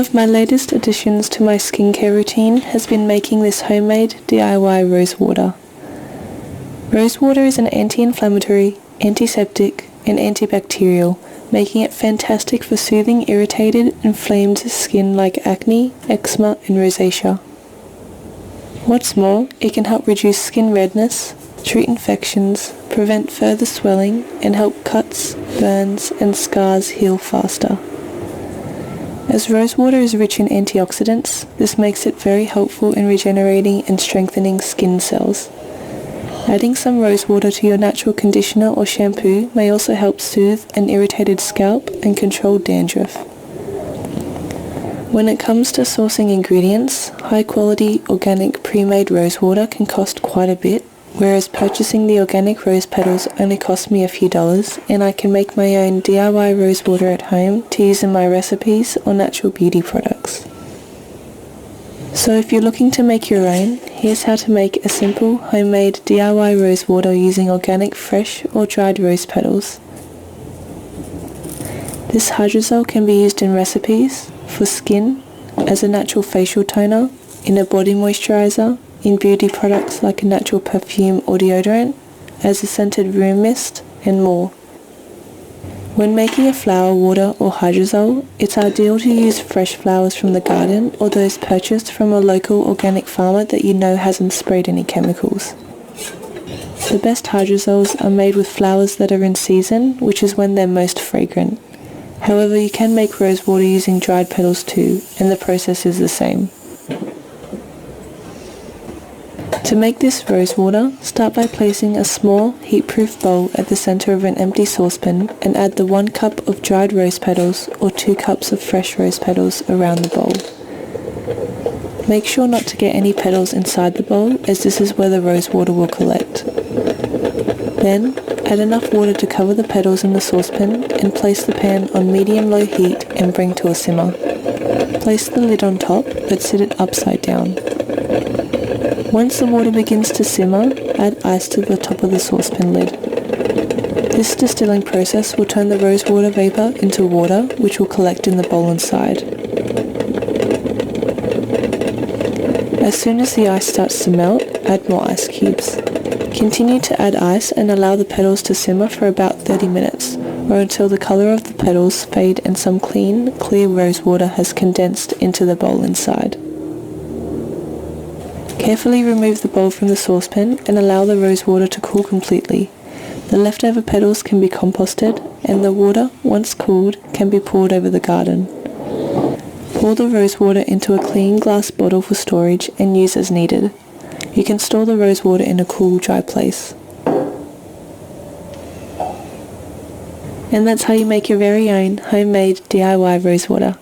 One of my latest additions to my skincare routine has been making this homemade DIY rose water. Rose water is an anti-inflammatory, antiseptic, and antibacterial, making it fantastic for soothing irritated, inflamed skin like acne, eczema, and rosacea. What's more, it can help reduce skin redness, treat infections, prevent further swelling, and help cuts, burns, and scars heal faster. As rosewater is rich in antioxidants, this makes it very helpful in regenerating and strengthening skin cells. Adding some rosewater to your natural conditioner or shampoo may also help soothe an irritated scalp and control dandruff. When it comes to sourcing ingredients, high-quality organic pre-made rosewater can cost quite a bit, whereas purchasing the organic rose petals only cost me a few dollars, and I can make my own DIY rosewater at home to use in my recipes or natural beauty products. So if you're looking to make your own, here's how to make a simple homemade DIY rosewater using organic fresh or dried rose petals. This hydrosol can be used in recipes, for skin, as a natural facial toner, in a body moisturizer, in beauty products like a natural perfume or deodorant, as a scented room mist, and more. When making a flower water or hydrosol, it's ideal to use fresh flowers from the garden or those purchased from a local organic farmer that you know hasn't sprayed any chemicals. The best hydrosols are made with flowers that are in season, which is when they're most fragrant. However, you can make rosewater using dried petals too, and the process is the same. To make this rosewater, start by placing a small, heat-proof bowl at the center of an empty saucepan and add the 1 cup of dried rose petals or 2 cups of fresh rose petals around the bowl. Make sure not to get any petals inside the bowl, as this is where the rosewater will collect. Then, add enough water to cover the petals in the saucepan and place the pan on medium-low heat and bring to a simmer. Place the lid on top, but set it upside down. Once the water begins to simmer, add ice to the top of the saucepan lid. This distilling process will turn the rosewater vapor into water, which will collect in the bowl inside. As soon as the ice starts to melt, add more ice cubes. Continue to add ice and allow the petals to simmer for about 30 minutes, or until the color of the petals fade and some clean, clear rosewater has condensed into the bowl inside. Carefully remove the bowl from the saucepan and allow the rosewater to cool completely. The leftover petals can be composted, and the water, once cooled, can be poured over the garden. Pour the rosewater into a clean glass bottle for storage and use as needed. You can store the rosewater in a cool, dry place. And that's how you make your very own homemade DIY rosewater.